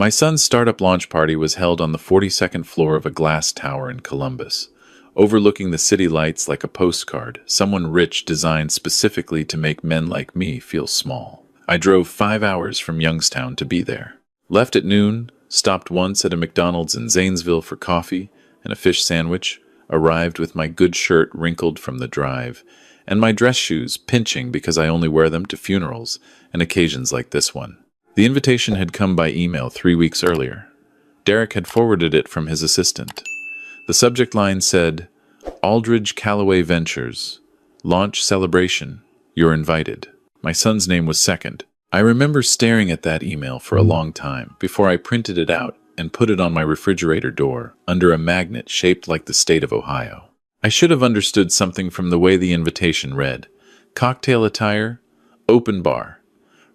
My son's startup launch party was held on the 42nd floor of a glass tower in Columbus, overlooking the city lights like a postcard someone rich designed specifically to make men like me feel small. I drove 5 hours from Youngstown to be there. Left at noon, stopped once at a McDonald's in Zanesville for coffee and a fish sandwich, arrived with my good shirt wrinkled from the drive, and my dress shoes pinching because I only wear them to funerals and occasions like this one. The invitation had come by email 3 weeks earlier. Derek had forwarded it from his assistant. The subject line said, "Aldridge Callaway Ventures, Launch Celebration, You're Invited." My son's name was second. I remember staring at that email for a long time before I printed it out and put it on my refrigerator door under a magnet shaped like the state of Ohio. I should have understood something from the way the invitation read. Cocktail attire, open bar.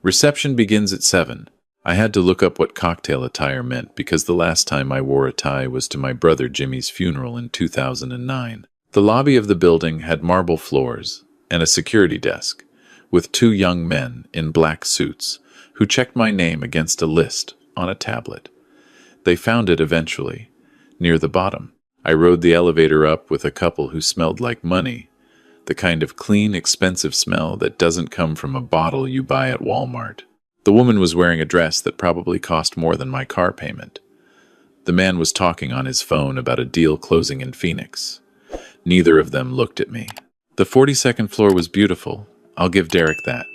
Reception begins at 7. I had to look up what cocktail attire meant because the last time I wore a tie was to my brother Jimmy's funeral in 2009. The lobby of the building had marble floors and a security desk with 2 young men in black suits who checked my name against a list on a tablet. They found it eventually, near the bottom. I rode the elevator up with a couple who smelled like money, the kind of clean, expensive smell that doesn't come from a bottle you buy at Walmart. The woman was wearing a dress that probably cost more than my car payment. The man was talking on his phone about a deal closing in Phoenix. Neither of them looked at me. The 42nd floor was beautiful. I'll give Derek that.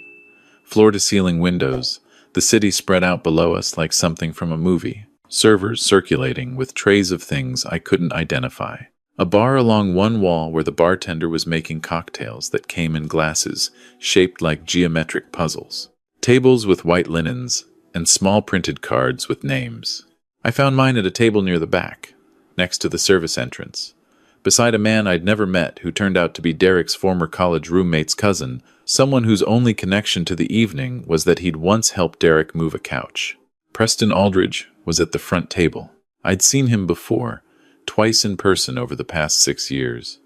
Floor-to-ceiling windows, the city spread out below us like something from a movie. Servers circulating with trays of things I couldn't identify. A bar along one wall where the bartender was making cocktails that came in glasses shaped like geometric puzzles. Tables with white linens and small printed cards with names. I found mine at a table near the back, next to the service entrance, beside a man I'd never met who turned out to be Derek's former college roommate's cousin, someone whose only connection to the evening was that he'd once helped Derek move a couch. Preston Aldridge was at the front table. I'd seen him before, twice in person over the past 6 years,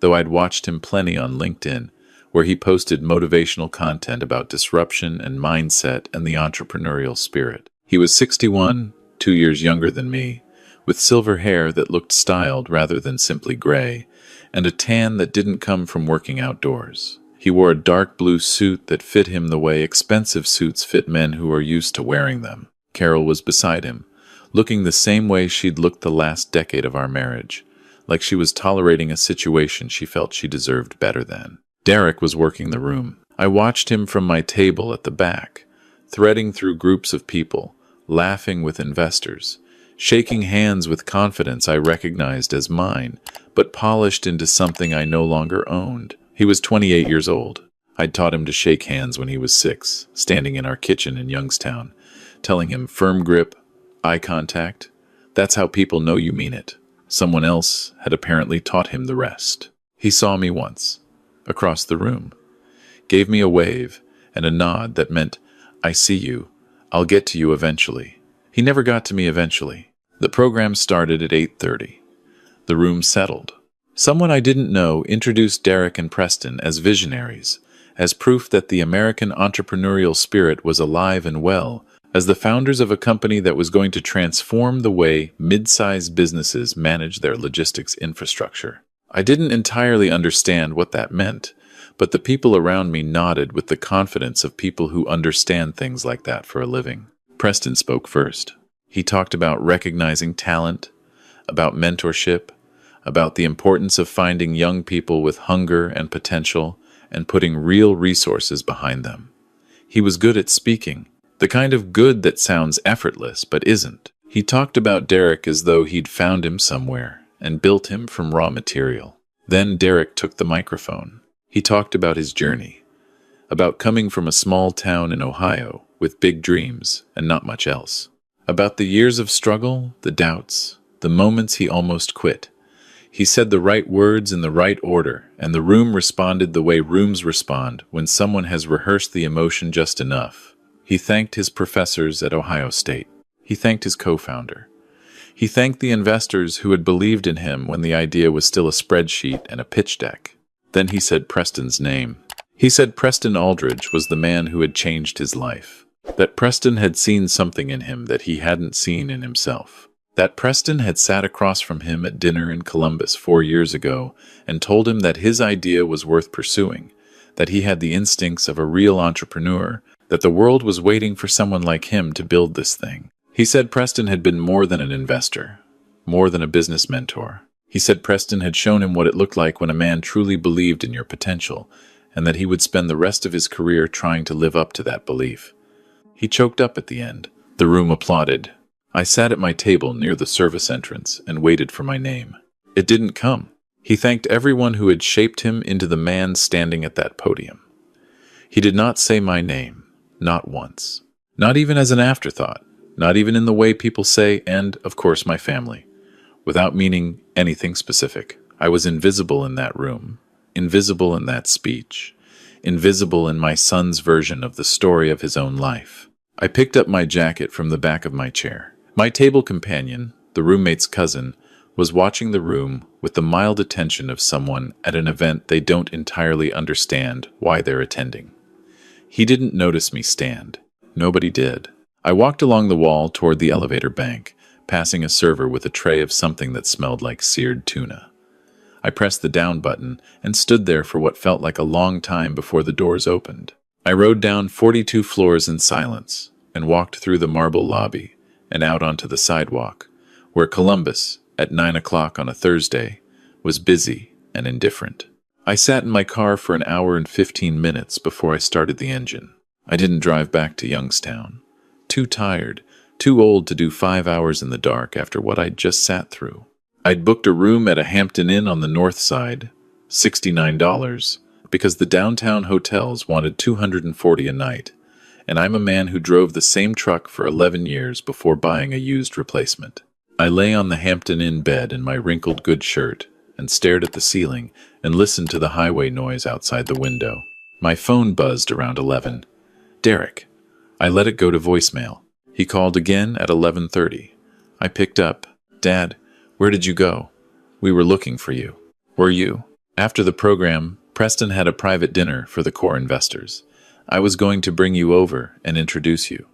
though I'd watched him plenty on LinkedIn, where he posted motivational content about disruption and mindset and the entrepreneurial spirit. He was 61, 2 years younger than me, with silver hair that looked styled rather than simply gray, and a tan that didn't come from working outdoors. He wore a dark blue suit that fit him the way expensive suits fit men who are used to wearing them. Carol was beside him, looking the same way she'd looked the last decade of our marriage, like she was tolerating a situation she felt she deserved better than. Derek was working the room. I watched him from my table at the back, threading through groups of people, laughing with investors, shaking hands with confidence I recognized as mine, but polished into something I no longer owned. He was 28 years old. I'd taught him to shake hands when he was 6, standing in our kitchen in Youngstown, telling him firm grip, eye contact. That's how people know you mean it. Someone else had apparently taught him the rest. He saw me once, across the room, gave me a wave and a nod that meant, "I see you. I'll get to you eventually." He never got to me eventually. The program started at 8:30. The room settled. Someone I didn't know introduced Derek and Preston as visionaries, as proof that the American entrepreneurial spirit was alive and well, as the founders of a company that was going to transform the way mid-sized businesses manage their logistics infrastructure. I didn't entirely understand what that meant, but the people around me nodded with the confidence of people who understand things like that for a living. Preston spoke first. He talked about recognizing talent, about mentorship, about the importance of finding young people with hunger and potential and putting real resources behind them. He was good at speaking, the kind of good that sounds effortless but isn't. He talked about Derek as though he'd found him somewhere and built him from raw material. Then Derek took the microphone. He talked about his journey, about coming from a small town in Ohio with big dreams and not much else, about the years of struggle, the doubts, the moments he almost quit. He said the right words in the right order, and the room responded the way rooms respond when someone has rehearsed the emotion just enough. He thanked his professors at Ohio State. He thanked his co-founder. He thanked the investors who had believed in him when the idea was still a spreadsheet and a pitch deck. Then he said Preston's name. He said Preston Aldridge was the man who had changed his life. That Preston had seen something in him that he hadn't seen in himself. That Preston had sat across from him at dinner in Columbus 4 years ago and told him that his idea was worth pursuing, that he had the instincts of a real entrepreneur, that the world was waiting for someone like him to build this thing. He said Preston had been more than an investor, more than a business mentor. He said Preston had shown him what it looked like when a man truly believed in your potential, and that he would spend the rest of his career trying to live up to that belief. He choked up at the end. The room applauded. I sat at my table near the service entrance and waited for my name. It didn't come. He thanked everyone who had shaped him into the man standing at that podium. He did not say my name, not once. Not even as an afterthought, not even in the way people say, and, of course, my family. Without meaning anything specific, I was invisible in that room, invisible in that speech, invisible in my son's version of the story of his own life. I picked up my jacket from the back of my chair. My table companion, the roommate's cousin, was watching the room with the mild attention of someone at an event they don't entirely understand why they're attending. He didn't notice me stand. Nobody did. I walked along the wall toward the elevator bank, passing a server with a tray of something that smelled like seared tuna. I pressed the down button and stood there for what felt like a long time before the doors opened. I rode down 42 floors in silence and walked through the marble lobby and out onto the sidewalk, where Columbus, at 9 o'clock on a Thursday, was busy and indifferent. I sat in my car for an hour and 15 minutes before I started the engine. I didn't drive back to Youngstown. Too tired, too old to do 5 hours in the dark after what I'd just sat through. I'd booked a room at a Hampton Inn on the north side, $69, because the downtown hotels wanted $240 a night, and I'm a man who drove the same truck for 11 years before buying a used replacement. I lay on the Hampton Inn bed in my wrinkled good shirt and stared at the ceiling and listened to the highway noise outside the window. My phone buzzed around 11. Derek. I let it go to voicemail. He called again at 11:30. I picked up. Dad, where did you go? We were looking for you. Were you? After the program, Preston had a private dinner for the core investors. I was going to bring you over and introduce you.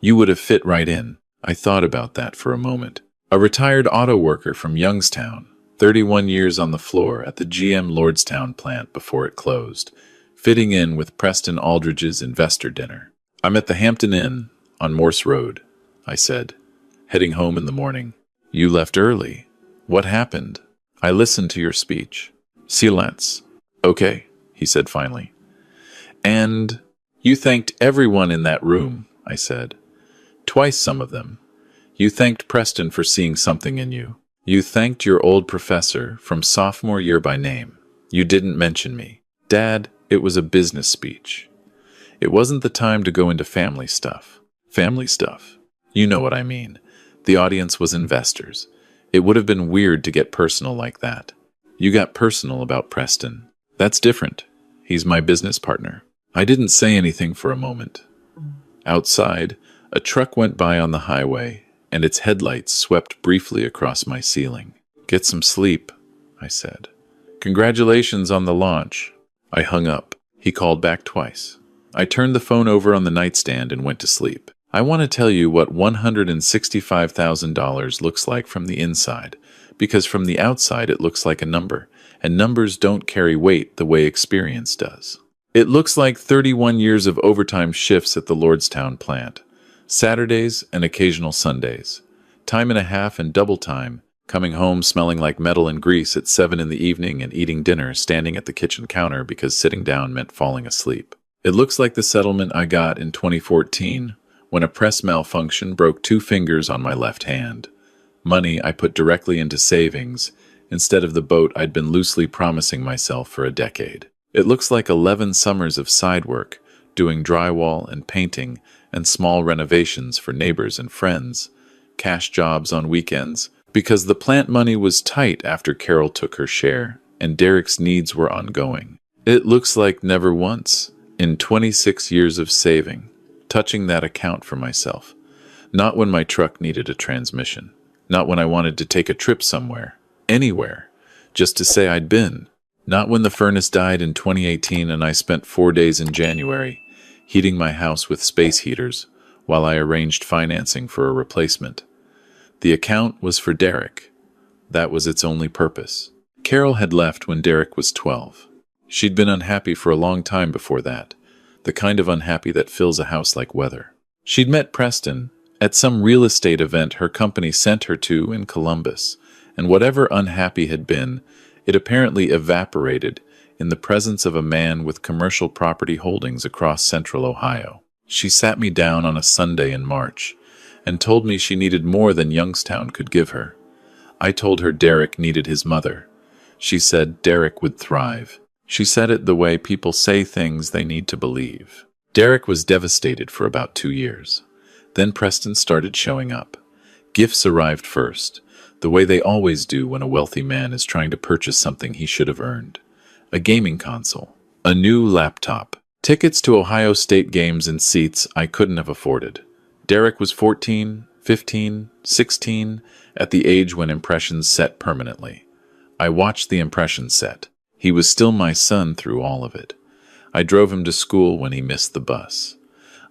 You would have fit right in. I thought about that for a moment. A retired auto worker from Youngstown, 31 years on the floor at the GM Lordstown plant before it closed, fitting in with Preston Aldridge's investor dinner. I'm at the Hampton Inn on Morse Road, I said, heading home in the morning. You left early. What happened? I listened to your speech. Silence. Okay, he said finally. And you thanked everyone in that room, I said. Twice some of them. You thanked Preston for seeing something in you. You thanked your old professor from sophomore year by name. You didn't mention me. Dad, it was a business speech. It wasn't the time to go into family stuff. Family stuff. You know what I mean. The audience was investors. It would have been weird to get personal like that. You got personal about Preston. That's different. He's my business partner. I didn't say anything for a moment. Outside, a truck went by on the highway, and its headlights swept briefly across my ceiling. Get some sleep, I said. Congratulations on the launch. I hung up. He called back twice. I turned the phone over on the nightstand and went to sleep. I want to tell you what $165,000 looks like from the inside, because from the outside it looks like a number, and numbers don't carry weight the way experience does. It looks like 31 years of overtime shifts at the Lordstown plant, Saturdays and occasional Sundays, time and a half and double time, coming home smelling like metal and grease at 7 in the evening and eating dinner standing at the kitchen counter because sitting down meant falling asleep. It looks like the settlement I got in 2014 when a press malfunction broke 2 fingers on my left hand. Money I put directly into savings instead of the boat I'd been loosely promising myself for a decade. It looks like 11 summers of side work, doing drywall and painting and small renovations for neighbors and friends, cash jobs on weekends, because the plant money was tight after Carol took her share and Derek's needs were ongoing. It looks like never once, in 26 years of saving, touching that account for myself. Not when my truck needed a transmission. Not when I wanted to take a trip somewhere. Anywhere. Just to say I'd been. Not when the furnace died in 2018 and I spent 4 days in January heating my house with space heaters while I arranged financing for a replacement. The account was for Derek. That was its only purpose. Carol had left when Derek was 12. She'd been unhappy for a long time before that, the kind of unhappy that fills a house like weather. She'd met Preston at some real estate event her company sent her to in Columbus, and whatever unhappy had been, it apparently evaporated in the presence of a man with commercial property holdings across central Ohio. She sat me down on a Sunday in March and told me she needed more than Youngstown could give her. I told her Derek needed his mother. She said Derek would thrive. She said it the way people say things they need to believe. Derek was devastated for about 2 years. Then Preston started showing up. Gifts arrived first, the way they always do when a wealthy man is trying to purchase something he should have earned. A gaming console, a new laptop, tickets to Ohio State games and seats I couldn't have afforded. Derek was 14, 15, 16, at the age when impressions set permanently. I watched the impressions set. He was still my son through all of it. I drove him to school when he missed the bus.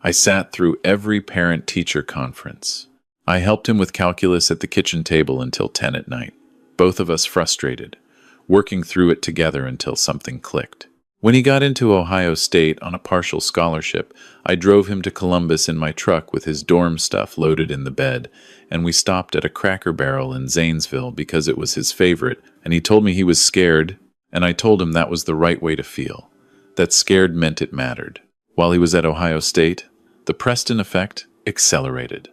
I sat through every parent-teacher conference. I helped him with calculus at the kitchen table until 10 at night, both of us frustrated, working through it together until something clicked. When he got into Ohio State on a partial scholarship, I drove him to Columbus in my truck with his dorm stuff loaded in the bed, and we stopped at a Cracker Barrel in Zanesville because it was his favorite, and he told me he was scared, and I told him that was the right way to feel, that scared meant it mattered. While he was at Ohio State, the Preston effect accelerated.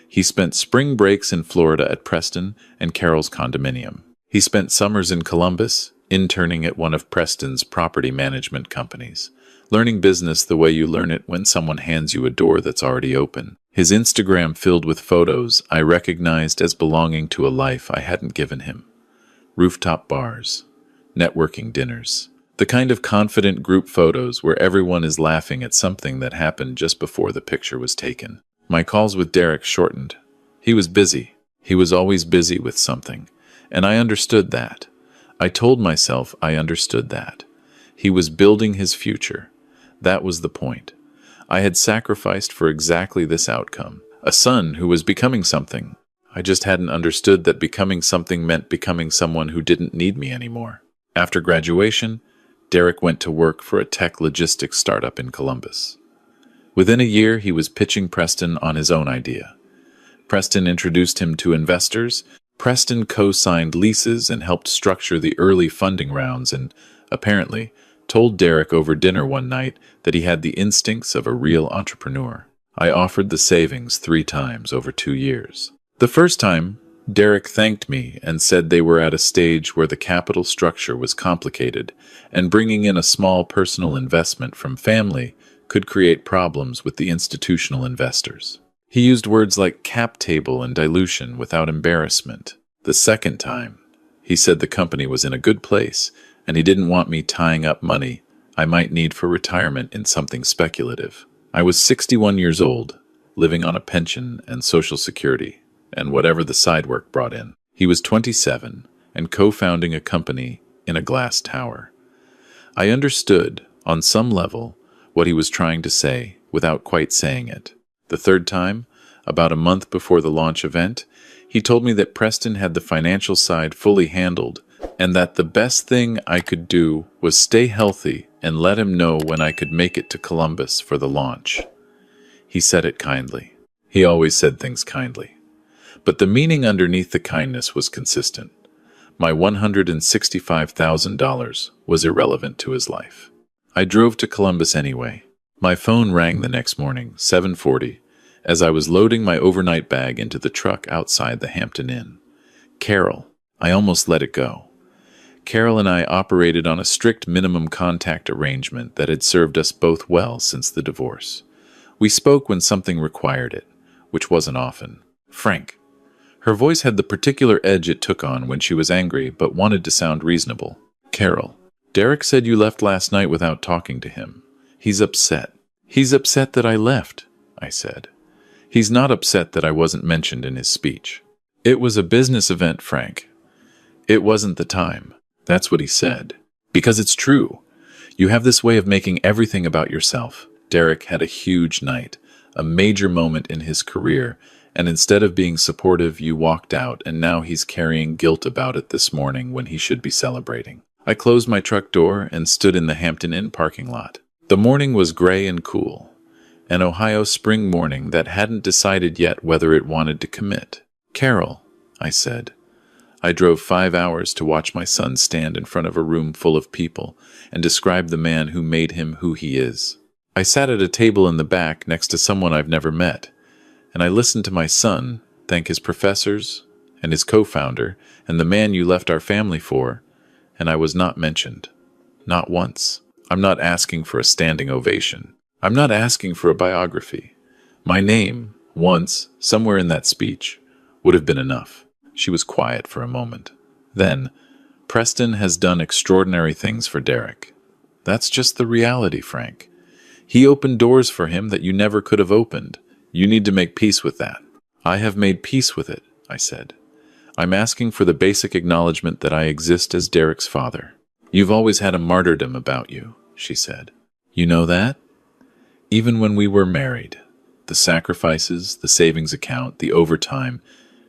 He spent spring breaks in Florida at Preston and Carol's condominium. He spent summers in Columbus, interning at one of Preston's property management companies, learning business the way you learn it when someone hands you a door that's already open. His Instagram filled with photos I recognized as belonging to a life I hadn't given him. Rooftop bars, networking dinners, the kind of confident group photos where everyone is laughing at something that happened just before the picture was taken. My calls with Derek shortened. He was busy. He was always busy with something, and I understood that. I told myself I understood that. He was building his future. That was the point. I had sacrificed for exactly this outcome, a son who was becoming something. I just hadn't understood that becoming something meant becoming someone who didn't need me anymore. After graduation, Derek went to work for a tech logistics startup in Columbus. Within a year, he was pitching Preston on his own idea. Preston introduced him to investors. Preston co-signed leases and helped structure the early funding rounds and, apparently, told Derek over dinner one night that he had the instincts of a real entrepreneur. I offered the savings 3 times over 2 years. The first time, Derek thanked me and said they were at a stage where the capital structure was complicated, and bringing in a small personal investment from family could create problems with the institutional investors. He used words like cap table and dilution without embarrassment. The second time, he said the company was in a good place, and he didn't want me tying up money I might need for retirement in something speculative. I was 61 years old, living on a pension and Social Security, and whatever the side work brought in. He was 27 and co-founding a company in a glass tower. I understood, on some level, what he was trying to say without quite saying it. The third time, about a month before the launch event, he told me that Preston had the financial side fully handled and that the best thing I could do was stay healthy and let him know when I could make it to Columbus for the launch. He said it kindly. He always said things kindly. But the meaning underneath the kindness was consistent. My $165,000 was irrelevant to his life. I drove to Columbus anyway. My phone rang the next morning, 7:40, as I was loading my overnight bag into the truck outside the Hampton Inn. Carol. I almost let it go. Carol and I operated on a strict minimum contact arrangement that had served us both well since the divorce. We spoke when something required it, which wasn't often. Frank. Her voice had the particular edge it took on when she was angry but wanted to sound reasonable. Carol. Derek said you left last night without talking to him. He's upset. He's upset that I left, I said. He's not upset that I wasn't mentioned in his speech. It was a business event, Frank. It wasn't the time. That's what he said. Because it's true. You have this way of making everything about yourself. Derek had a huge night, a major moment in his career, and instead of being supportive, you walked out, and now he's carrying guilt about it this morning when he should be celebrating. I closed my truck door and stood in the Hampton Inn parking lot. The morning was gray and cool, an Ohio spring morning that hadn't decided yet whether it wanted to commit. "Carol," I said. I drove 5 hours to watch my son stand in front of a room full of people and describe the man who made him who he is. I sat at a table in the back next to someone I've never met, and I listened to my son thank his professors and his co-founder and the man you left our family for, and I was not mentioned. Not once. I'm not asking for a standing ovation. I'm not asking for a biography. My name, once, somewhere in that speech, would have been enough. She was quiet for a moment. Then, "Preston has done extraordinary things for Derek." "That's just the reality, Frank. He opened doors for him that you never could have opened. You need to make peace with that." "I have made peace with it," I said. "I'm asking for the basic acknowledgement that I exist as Derek's father." "You've always had a martyrdom about you," she said. "You know that? Even when we were married. The sacrifices, the savings account, the overtime,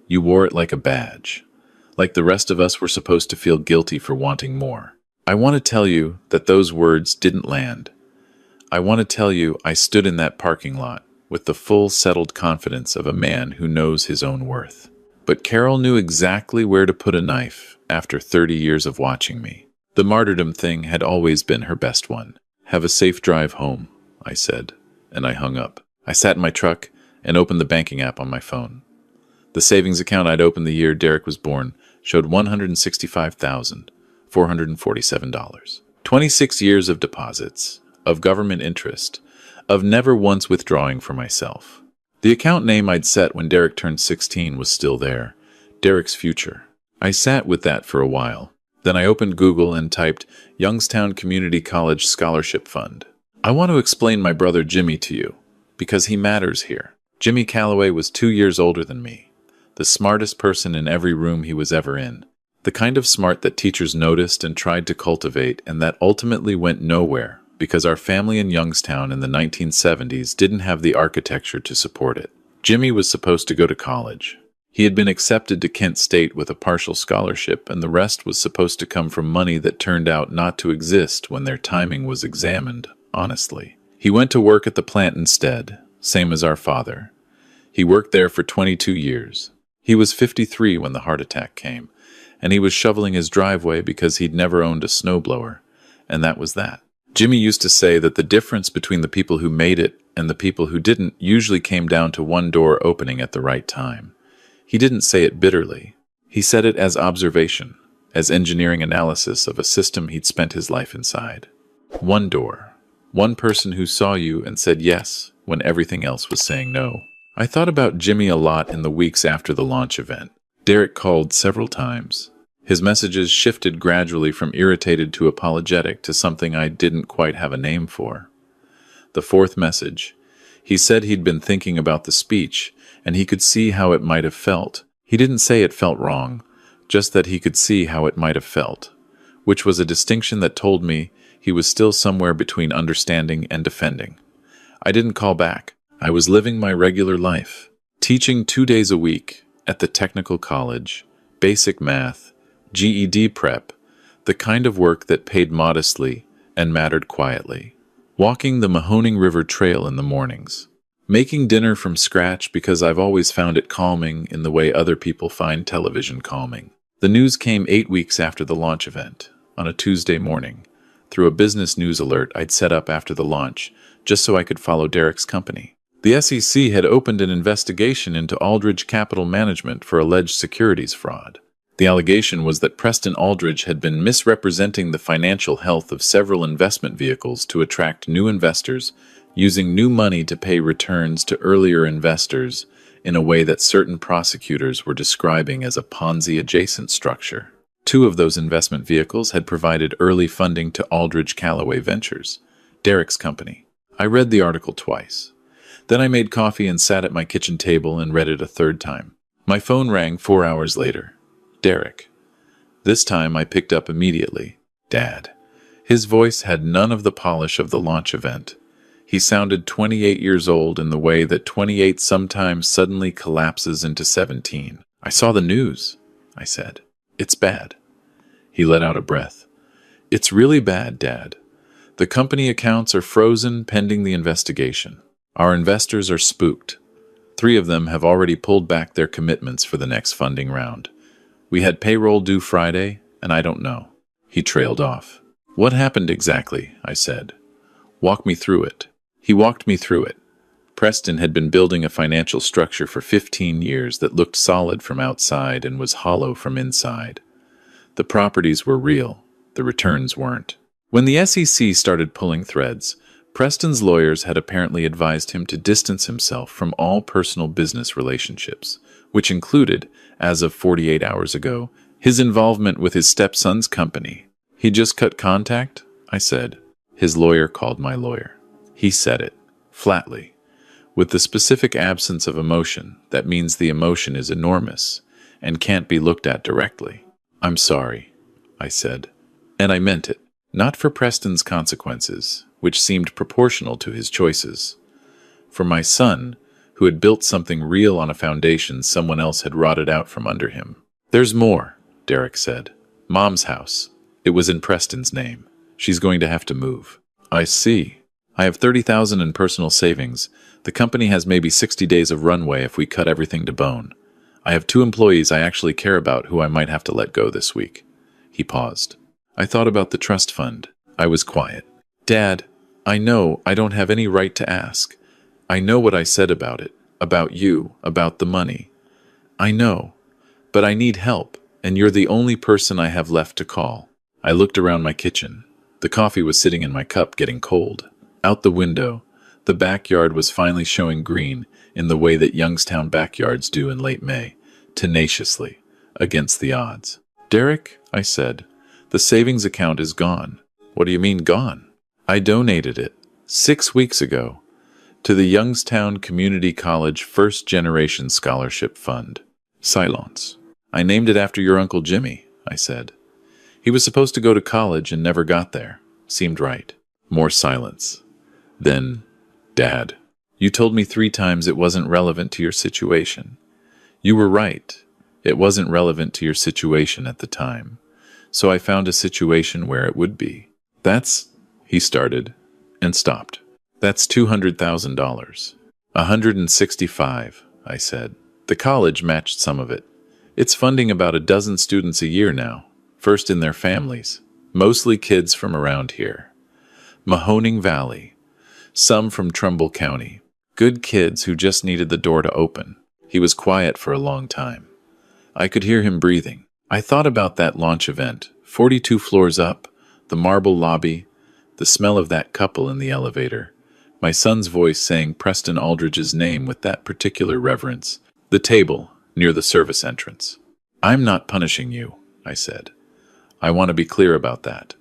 you wore it like a badge. Like the rest of us were supposed to feel guilty for wanting more. I want to tell you that those words didn't land. I want to tell you I stood in that parking lot with the full settled confidence of a man who knows his own worth. But Carol knew exactly where to put a knife after 30 years of watching me. The martyrdom thing had always been her best one. "Have a safe drive home," I said, and I hung up. I sat in my truck and opened the banking app on my phone. The savings account I'd opened the year Derek was born showed $165,447. 26 years of deposits, of government interest, of never once withdrawing for myself. The account name I'd set when Derek turned 16 was still there, Derek's Future. I sat with that for a while. Then I opened Google and typed Youngstown Community College Scholarship Fund. I want to explain my brother Jimmy to you, because he matters here. Jimmy Calloway was 2 years older than me, the smartest person in every room he was ever in. The kind of smart that teachers noticed and tried to cultivate, and that ultimately went nowhere because our family in Youngstown in the 1970s didn't have the architecture to support it. Jimmy was supposed to go to college. He had been accepted to Kent State with a partial scholarship, and the rest was supposed to come from money that turned out not to exist when their timing was examined, honestly. He went to work at the plant instead, same as our father. He worked there for 22 years. He was 53 when the heart attack came, and he was shoveling his driveway because he'd never owned a snowblower, and that was that. Jimmy used to say that the difference between the people who made it and the people who didn't usually came down to one door opening at the right time. He didn't say it bitterly. He said it as observation, as engineering analysis of a system he'd spent his life inside. One door. One person who saw you and said yes when everything else was saying no. I thought about Jimmy a lot in the weeks after the launch event. Derek called several times. His messages shifted gradually from irritated to apologetic to something I didn't quite have a name for. The fourth message. He said he'd been thinking about the speech, and he could see how it might have felt. He didn't say it felt wrong, just that he could see how it might have felt, which was a distinction that told me he was still somewhere between understanding and defending. I didn't call back. I was living my regular life, teaching 2 days a week at the technical college, basic math, GED prep, the kind of work that paid modestly and mattered quietly. Walking the Mahoning River Trail in the mornings. Making dinner from scratch because I've always found it calming in the way other people find television calming. The news came 8 weeks after the launch event, on a Tuesday morning, through a business news alert I'd set up after the launch, just so I could follow Derek's company. The SEC had opened an investigation into Aldridge Capital Management for alleged securities fraud. The allegation was that Preston Aldridge had been misrepresenting the financial health of several investment vehicles to attract new investors, using new money to pay returns to earlier investors in a way that certain prosecutors were describing as a Ponzi-adjacent structure. 2 of those investment vehicles had provided early funding to Aldridge Callaway Ventures, Derek's company. I read the article twice. Then I made coffee and sat at my kitchen table and read it a third time. My phone rang 4 hours later. Derek. This time I picked up immediately. Dad. His voice had none of the polish of the launch event. He sounded 28 years old in the way that 28 sometimes suddenly collapses into 17. I saw the news, I said. It's bad. He let out a breath. It's really bad, Dad. The company accounts are frozen pending the investigation. Our investors are spooked. 3 of them have already pulled back their commitments for the next funding round. We had payroll due Friday, and I don't know. He trailed off. What happened exactly? I said. Walk me through it. He walked me through it. Preston had been building a financial structure for 15 years that looked solid from outside and was hollow from inside. The properties were real. The returns weren't. When the SEC started pulling threads, Preston's lawyers had apparently advised him to distance himself from all personal business relationships, which included, as of 48 hours ago, his involvement with his stepson's company. He just cut contact? I said. His lawyer called my lawyer. He said it, flatly, with the specific absence of emotion that means the emotion is enormous and can't be looked at directly. I'm sorry, I said, and I meant it. Not for Preston's consequences, which seemed proportional to his choices. For my son, who had built something real on a foundation someone else had rotted out from under him. There's more, Derek said. Mom's house. It was in Preston's name. She's going to have to move. I see. I have $30,000 in personal savings. The company has maybe 60 days of runway if we cut everything to bone. I have 2 employees I actually care about who I might have to let go this week. He paused. I thought about the trust fund. I was quiet. Dad, I know I don't have any right to ask. I know what I said about it, about you, about the money. I know, but I need help, and you're the only person I have left to call. I looked around my kitchen. The coffee was sitting in my cup, getting cold. Out the window, the backyard was finally showing green in the way that Youngstown backyards do in late May, tenaciously, against the odds. Derek, I said, the savings account is gone. What do you mean gone? I donated it 6 weeks ago to the Youngstown Community College First Generation Scholarship Fund. Silence. I named it after your Uncle Jimmy, I said. He was supposed to go to college and never got there. Seemed right. More silence. Then, Dad, you told me 3 times it wasn't relevant to your situation. You were right. It wasn't relevant to your situation at the time. So I found a situation where it would be. That's, he started, and stopped. That's $200,000. 165, I said. The college matched some of it. It's funding about a dozen students a year now, first in their families, mostly kids from around here. Mahoning Valley, some from Trumbull County. Good kids who just needed the door to open. He was quiet for a long time. I could hear him breathing. I thought about that launch event, 42 floors up, the marble lobby, the smell of that couple in the elevator, my son's voice saying Preston Aldridge's name with that particular reverence, the table near the service entrance. I'm not punishing you, I said. I want to be clear about that.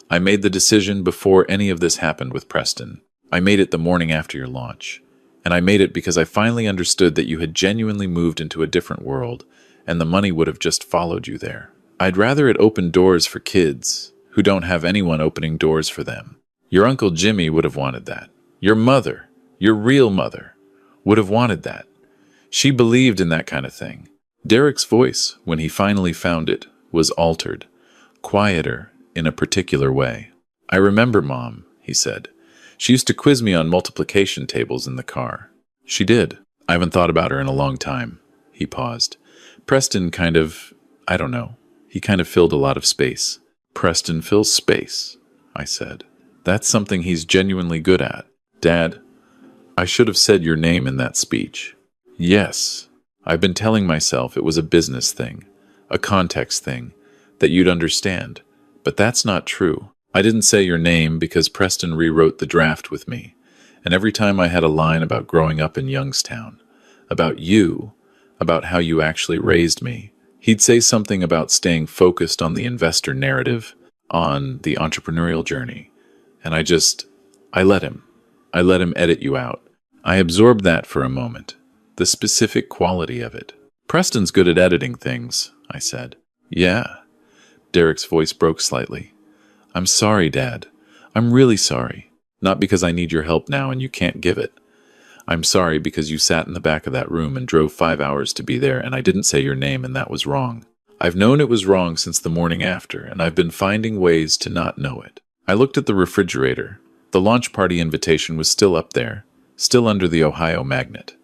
I made the decision before any of this happened with Preston. I made it the morning after your launch. And I made it because I finally understood that you had genuinely moved into a different world, and the money would have just followed you there. I'd rather it open doors for kids who don't have anyone opening doors for them. Your Uncle Jimmy would have wanted that. Your mother, your real mother, would have wanted that. She believed in that kind of thing. Derek's voice, when he finally found it, was altered, quieter in a particular way. I remember Mom, he said. She used to quiz me on multiplication tables in the car. She did. I haven't thought about her in a long time. He paused. Preston kind of, I don't know, he kind of filled a lot of space. Preston fills space, I said. That's something he's genuinely good at. Dad, I should have said your name in that speech. Yes, I've been telling myself it was a business thing, a context thing, that you'd understand. But that's not true. I didn't say your name because Preston rewrote the draft with me. And every time I had a line about growing up in Youngstown, about you, about how you actually raised me, he'd say something about staying focused on the investor narrative, on the entrepreneurial journey. And I let him. I let him edit you out. I absorbed that for a moment, the specific quality of it. Preston's good at editing things, I said. Yeah. Derek's voice broke slightly. I'm sorry, Dad. I'm really sorry. Not because I need your help now and you can't give it. I'm sorry because you sat in the back of that room and drove 5 hours to be there and I didn't say your name and that was wrong. I've known it was wrong since the morning after, and I've been finding ways to not know it. I looked at the refrigerator. The launch party invitation was still up there, still under the Ohio magnet.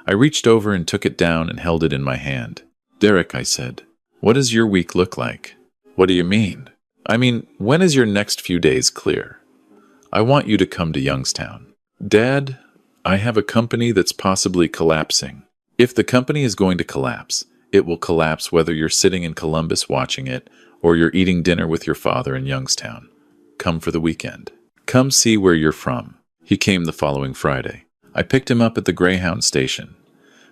I reached over and took it down and held it in my hand. Derek, I said, what does your week look like? What do you mean? I mean, when is your next few days clear? I want you to come to Youngstown. Dad, I have a company that's possibly collapsing. If the company is going to collapse, it will collapse whether you're sitting in Columbus watching it or you're eating dinner with your father in Youngstown. Come for the weekend. Come see where you're from. He came the following Friday. I picked him up at the Greyhound station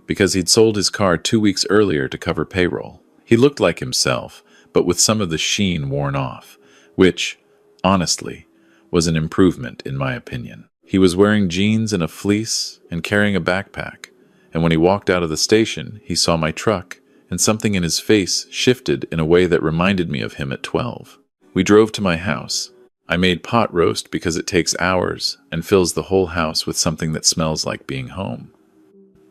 because he'd sold his car 2 weeks earlier to cover payroll. He looked like himself, but with some of the sheen worn off, which, honestly, was an improvement in my opinion. He was wearing jeans and a fleece and carrying a backpack, and when he walked out of the station, he saw my truck, and something in his face shifted in a way that reminded me of him at 12. We drove to my house. I made pot roast because it takes hours and fills the whole house with something that smells like being home.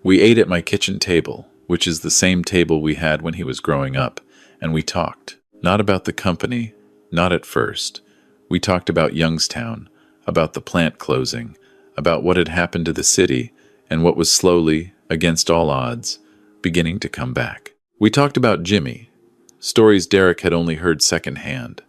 We ate at my kitchen table, which is the same table we had when he was growing up, and we talked. Not about the company, not at first. We talked about Youngstown, about the plant closing, about what had happened to the city, and what was slowly, against all odds, beginning to come back. We talked about Jimmy, stories Derek had only heard secondhand,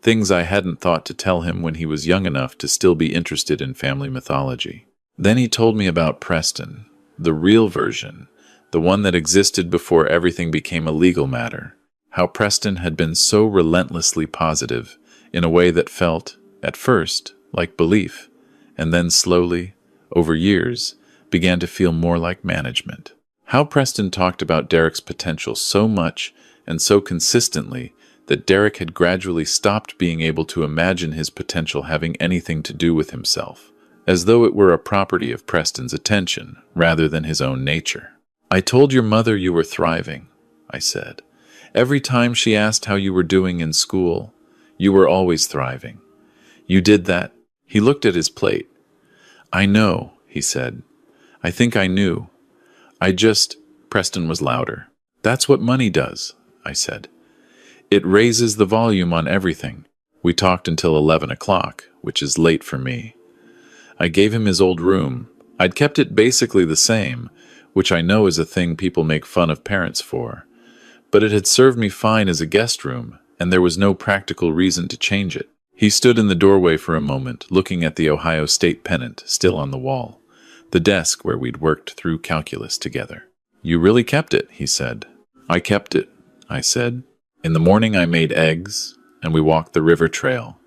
things I hadn't thought to tell him when he was young enough to still be interested in family mythology. Then he told me about Preston, the real version, the one that existed before everything became a legal matter, how Preston had been so relentlessly positive in a way that felt, at first, like belief, and then slowly, over years, began to feel more like management. How Preston talked about Derek's potential so much and so consistently that Derek had gradually stopped being able to imagine his potential having anything to do with himself, as though it were a property of Preston's attention rather than his own nature. I told your mother you were thriving, I said. Every time she asked how you were doing in school, you were always thriving. You did that. He looked at his plate. I know, he said. I think I knew. Preston was louder. That's what money does, I said. It raises the volume on everything. We talked until 11 o'clock, which is late for me. I gave him his old room. I'd kept it basically the same, which I know is a thing people make fun of parents for. But it had served me fine as a guest room, and there was no practical reason to change it. He stood in the doorway for a moment, looking at the Ohio State pennant still on the wall, the desk where we'd worked through calculus together. You really kept it, he said. I kept it, I said. In the morning I made eggs, and we walked the river trail.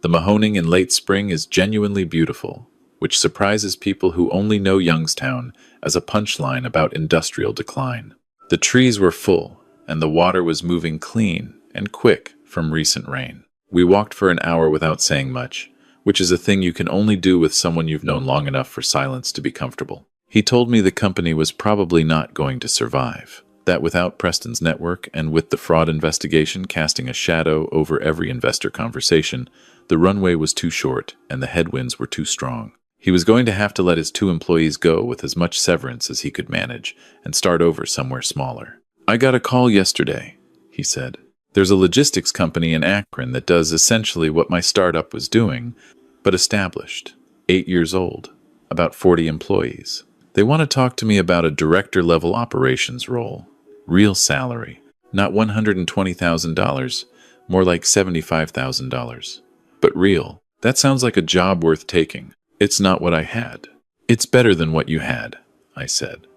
The Mahoning in late spring is genuinely beautiful, which surprises people who only know Youngstown as a punchline about industrial decline. The trees were full, and the water was moving clean and quick from recent rain. We walked for an hour without saying much, which is a thing you can only do with someone you've known long enough for silence to be comfortable. He told me the company was probably not going to survive, that without Preston's network and with the fraud investigation casting a shadow over every investor conversation, the runway was too short and the headwinds were too strong. He was going to have to let his 2 employees go with as much severance as he could manage and start over somewhere smaller. I got a call yesterday, he said. There's a logistics company in Akron that does essentially what my startup was doing, but established, 8 years old, about 40 employees. They want to talk to me about a director-level operations role. Real salary, not $120,000, more like $75,000. But real. That sounds like a job worth taking. It's not what I had. It's better than what you had, I said.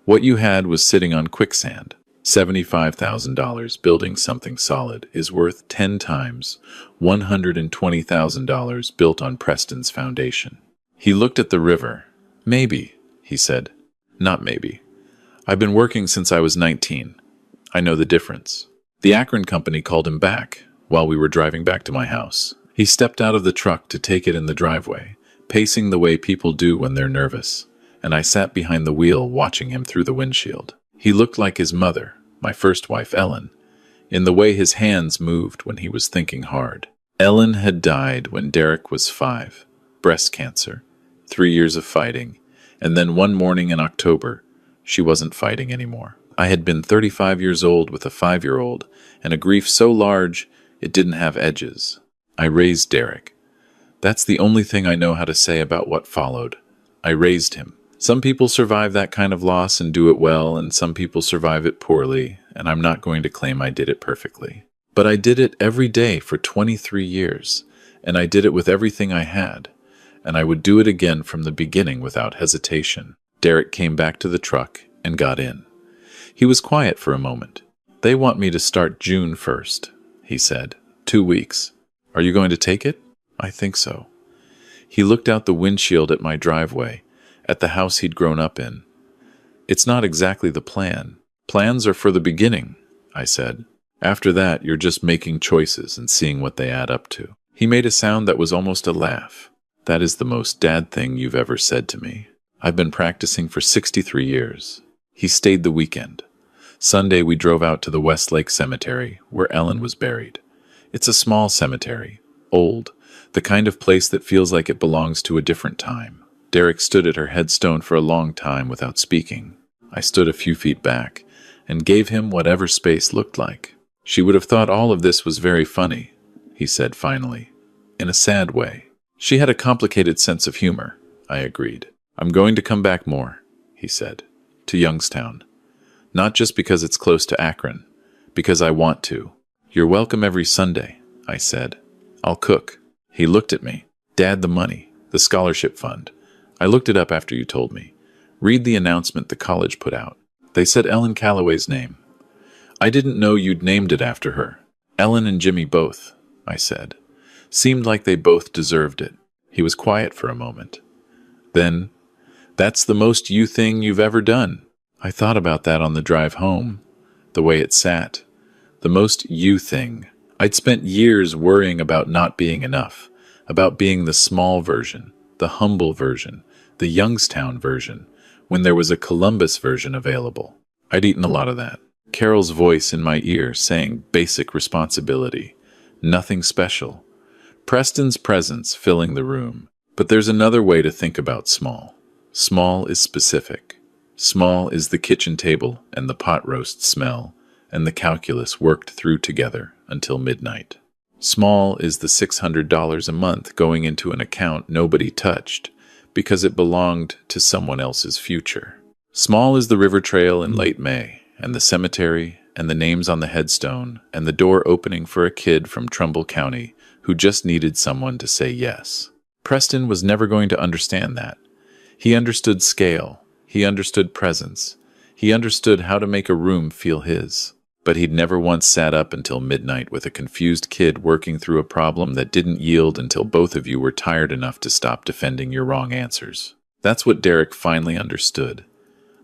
What you had was sitting on quicksand. $75,000 building something solid is worth 10 times $120,000 built on Preston's foundation. He looked at the river. Maybe, he said. Not maybe. I've been working since I was 19. I know the difference. The Akron company called him back while we were driving back to my house. He stepped out of the truck to take it in the driveway, pacing the way people do when they're nervous, and I sat behind the wheel watching him through the windshield. He looked like his mother, my first wife Ellen, in the way his hands moved when he was thinking hard. Ellen had died when Derek was 5, breast cancer, 3 years of fighting, and then one morning in October, she wasn't fighting anymore. I had been 35 years old with a 5-year-old, and a grief so large it didn't have edges. I raised Derek. That's the only thing I know how to say about what followed. I raised him. Some people survive that kind of loss and do it well, and some people survive it poorly, and I'm not going to claim I did it perfectly. But I did it every day for 23 years, and I did it with everything I had, and I would do it again from the beginning without hesitation. Derek came back to the truck and got in. He was quiet for a moment. "They want me to start June 1st, he said. 2 weeks. Are you going to take it?" "I think so." He looked out the windshield at my driveway, at the house he'd grown up in. "It's not exactly the plan. Plans are for the beginning," I said. "After that, you're just making choices and seeing what they add up to." He made a sound that was almost a laugh. "That is the most dad thing you've ever said to me. I've been practicing for 63 years. He stayed the weekend. Sunday, we drove out to the Westlake Cemetery, where Ellen was buried. It's a small cemetery, old, the kind of place that feels like it belongs to a different time. Derek stood at her headstone for a long time without speaking. I stood a few feet back and gave him whatever space looked like. "She would have thought all of this was very funny," he said finally, in a sad way. "She had a complicated sense of humor," I agreed. "I'm going to come back more," he said, "to Youngstown. Not just because it's close to Akron, because I want to." "You're welcome every Sunday," I said. "I'll cook." He looked at me. "Dad, the money, the scholarship fund. I looked it up after you told me. Read the announcement the college put out. They said Ellen Calloway's name. I didn't know you'd named it after her." "Ellen and Jimmy both," I said. "Seemed like they both deserved it." He was quiet for a moment. Then, "That's the most you thing you've ever done." I thought about that on the drive home, the way it sat. The most you thing. I'd spent years worrying about not being enough, about being the small version, the humble version, the Youngstown version, when there was a Columbus version available. I'd eaten a lot of that. Carol's voice in my ear saying basic responsibility, nothing special. Preston's presence filling the room. But there's another way to think about small. Small is specific. Small is the kitchen table and the pot roast smell and the calculus worked through together until midnight. Small is the $600 a month going into an account nobody touched because it belonged to someone else's future. Small is the river trail in late May and the cemetery and the names on the headstone and the door opening for a kid from Trumbull County who just needed someone to say yes. Preston was never going to understand that. He understood scale. He understood presence. He understood how to make a room feel his. But he'd never once sat up until midnight with a confused kid working through a problem that didn't yield until both of you were tired enough to stop defending your wrong answers. That's what Derek finally understood.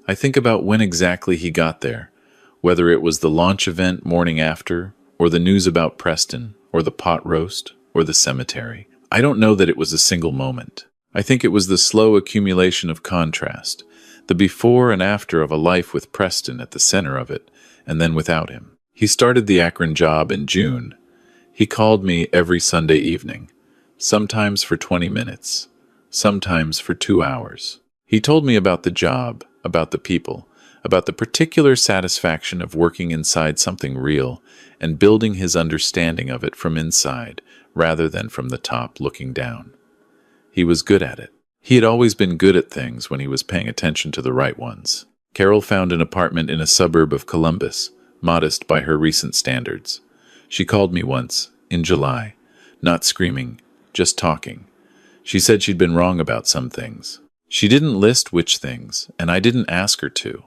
I think about when exactly he got there, whether it was the launch event morning after, or the news about Preston, or the pot roast, or the cemetery. I don't know that it was a single moment. I think it was the slow accumulation of contrast, the before and after of a life with Preston at the center of it, and then without him. He started the Akron job in June. He called me every Sunday evening, sometimes for 20 minutes, sometimes for 2 hours. He told me about the job, about the people, about the particular satisfaction of working inside something real and building his understanding of it from inside rather than from the top looking down. He was good at it. He had always been good at things when he was paying attention to the right ones. Carol found an apartment in a suburb of Columbus, modest by her recent standards. She called me once, in July, not screaming, just talking. She said she'd been wrong about some things. She didn't list which things, and I didn't ask her to.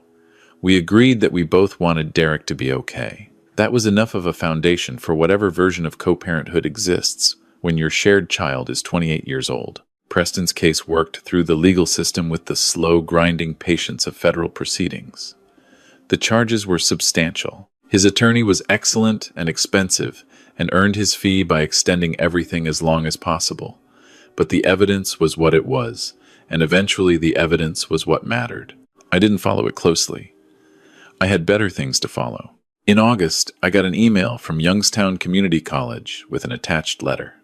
We agreed that we both wanted Derek to be okay. That was enough of a foundation for whatever version of co-parenthood exists when your shared child is 28 years old. Preston's case worked through the legal system with the slow, grinding patience of federal proceedings. The charges were substantial. His attorney was excellent and expensive and earned his fee by extending everything as long as possible. But the evidence was what it was, and eventually the evidence was what mattered. I didn't follow it closely. I had better things to follow. In August, I got an email from Youngstown Community College with an attached letter.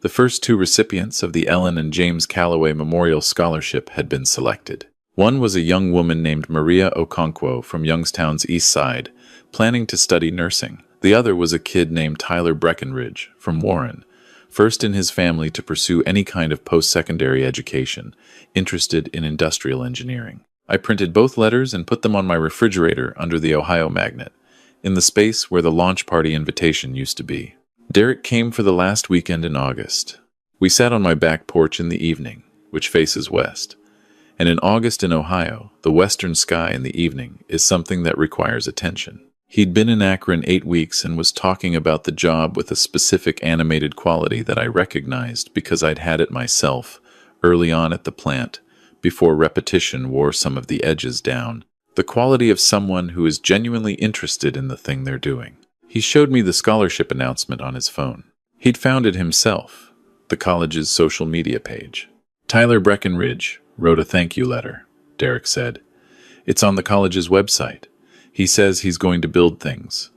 The first two recipients of the Ellen and James Calloway Memorial Scholarship had been selected. One was a young woman named Maria Okonkwo from Youngstown's East Side, planning to study nursing. The other was a kid named Tyler Breckenridge from Warren, first in his family to pursue any kind of post-secondary education, interested in industrial engineering. I printed both letters and put them on my refrigerator under the Ohio magnet, in the space where the launch party invitation used to be. Derek came for the last weekend in August. We sat on my back porch in the evening, which faces west. And in August in Ohio, the western sky in the evening is something that requires attention. He'd been in Akron 8 weeks and was talking about the job with a specific animated quality that I recognized because I'd had it myself early on at the plant, before repetition wore some of the edges down. The quality of someone who is genuinely interested in the thing they're doing. He showed me the scholarship announcement on his phone. He'd found it himself, the college's social media page. Tyler Breckenridge wrote a thank you letter, Derek said. It's on the college's website. He says he's going to build things,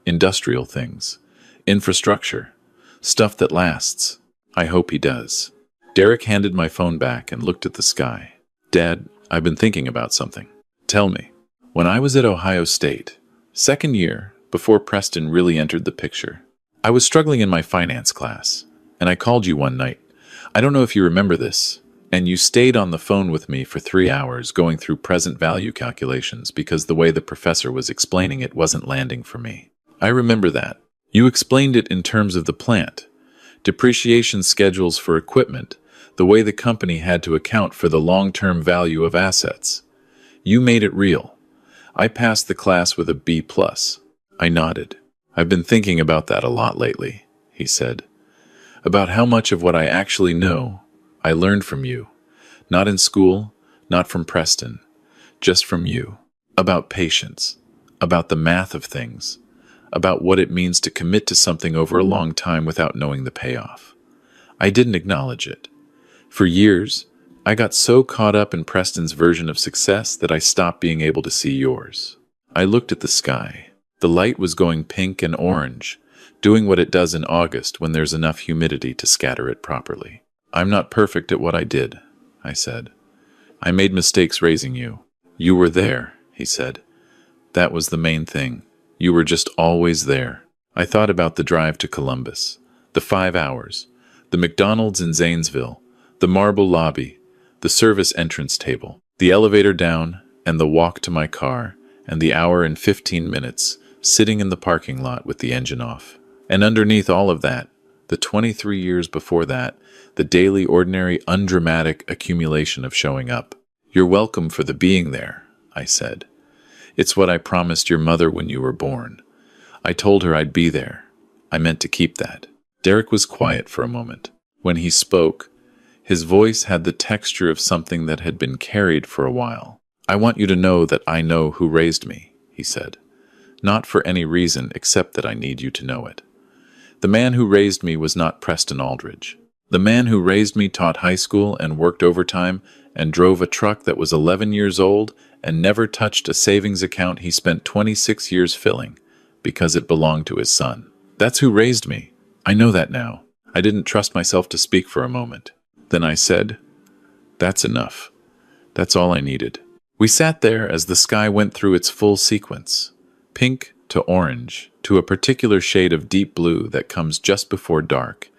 industrial things, infrastructure, stuff that lasts. I hope he does. Derek handed my phone back and looked at the sky. Dad, I've been thinking about something. Tell me. When I was at Ohio State, second year, before Preston really entered the picture, I was struggling in my finance class, and I called you one night. I don't know if you remember this, and you stayed on the phone with me for 3 hours going through present value calculations because the way the professor was explaining it wasn't landing for me. I remember that. You explained it in terms of the plant, depreciation schedules for equipment, the way the company had to account for the long-term value of assets. You made it real. I passed the class with a B+. I nodded. I've been thinking about that a lot lately, he said. About how much of what I actually know I learned from you. Not in school, not from Preston, just from you. About patience, about the math of things, about what it means to commit to something over a long time without knowing the payoff. I didn't acknowledge it. For years, I got so caught up in Preston's version of success that I stopped being able to see yours. I looked at the sky. The light was going pink and orange, doing what it does in August when there's enough humidity to scatter it properly. I'm not perfect at what I did, I said. I made mistakes raising you. You were there, he said. That was the main thing. You were just always there. I thought about the drive to Columbus, the 5 hours, the McDonald's in Zanesville, the marble lobby, the service entrance table, the elevator down, and the walk to my car, and the hour and 15 minutes sitting in the parking lot with the engine off. And underneath all of that, the 23 years before that, the daily, ordinary, undramatic accumulation of showing up. You're welcome for the being there, I said. It's what I promised your mother when you were born. I told her I'd be there. I meant to keep that. Derek was quiet for a moment. When he spoke, his voice had the texture of something that had been carried for a while. I want you to know that I know who raised me, he said. Not for any reason except that I need you to know it. The man who raised me was not Preston Aldridge. The man who raised me taught high school and worked overtime and drove a truck that was 11 years old and never touched a savings account he spent 26 years filling because it belonged to his son. That's who raised me. I know that now. I didn't trust myself to speak for a moment. Then I said, that's enough. That's all I needed. We sat there as the sky went through its full sequence, pink to orange, to a particular shade of deep blue that comes just before dark,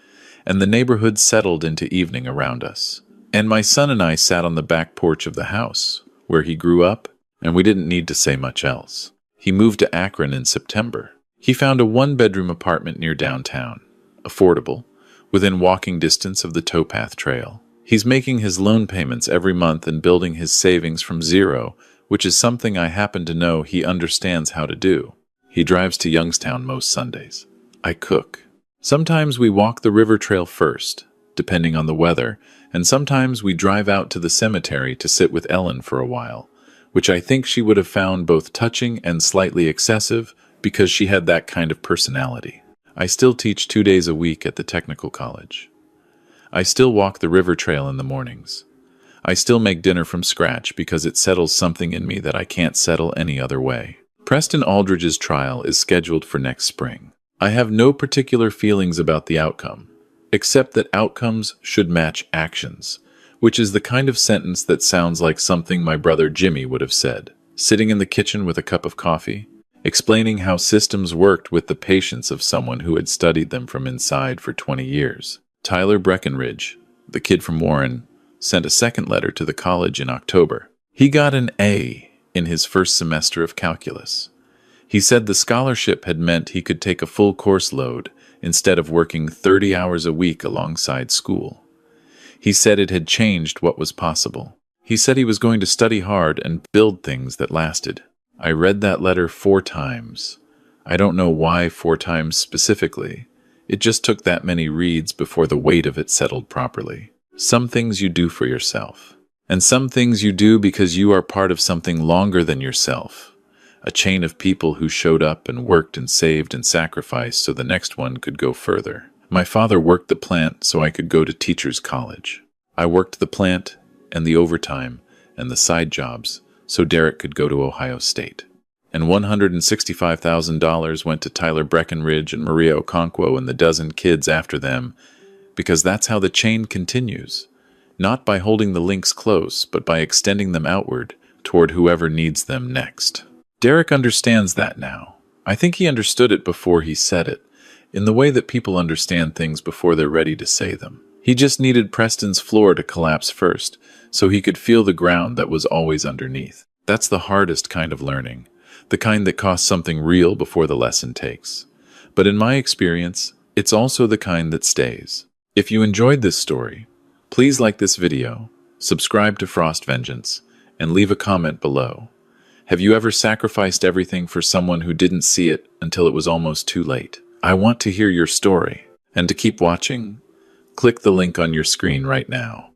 and the neighborhood settled into evening around us. And my son and I sat on the back porch of the house, where he grew up, and we didn't need to say much else. He moved to Akron in September. He found a one-bedroom apartment near downtown, affordable, within walking distance of the towpath trail. He's making his loan payments every month and building his savings from zero, which is something I happen to know he understands how to do. He drives to Youngstown most Sundays. I cook. Sometimes we walk the river trail first, depending on the weather, and sometimes we drive out to the cemetery to sit with Ellen for a while, which I think she would have found both touching and slightly excessive because she had that kind of personality. I still teach 2 days a week at the technical college. I still walk the river trail in the mornings. I still make dinner from scratch because it settles something in me that I can't settle any other way. Preston Aldridge's trial is scheduled for next spring. I have no particular feelings about the outcome, except that outcomes should match actions, which is the kind of sentence that sounds like something my brother Jimmy would have said, sitting in the kitchen with a cup of coffee, explaining how systems worked with the patience of someone who had studied them from inside for 20 years. Tyler Breckenridge, the kid from Warren, sent a second letter to the college in October. He got an A in his first semester of calculus. He said the scholarship had meant he could take a full course load instead of working 30 hours a week alongside school. He said it had changed what was possible. He said he was going to study hard and build things that lasted. I read that letter 4 times. I don't know why 4 times specifically. It just took that many reads before the weight of it settled properly. Some things you do for yourself, and some things you do because you are part of something longer than yourself. A chain of people who showed up and worked and saved and sacrificed so the next one could go further. My father worked the plant so I could go to teacher's college. I worked the plant and the overtime and the side jobs so Derek could go to Ohio State. And $165,000 went to Tyler Breckenridge and Maria Okonkwo and the dozen kids after them, because that's how the chain continues, not by holding the links close, but by extending them outward toward whoever needs them next. Derek understands that now. I think he understood it before he said it, in the way that people understand things before they're ready to say them. He just needed Preston's floor to collapse first, so he could feel the ground that was always underneath. That's the hardest kind of learning, the kind that costs something real before the lesson takes. But in my experience, it's also the kind that stays. If you enjoyed this story, please like this video, subscribe to Frost Vengeance, and leave a comment below. Have you ever sacrificed everything for someone who didn't see it until it was almost too late? I want to hear your story. And to keep watching, click the link on your screen right now.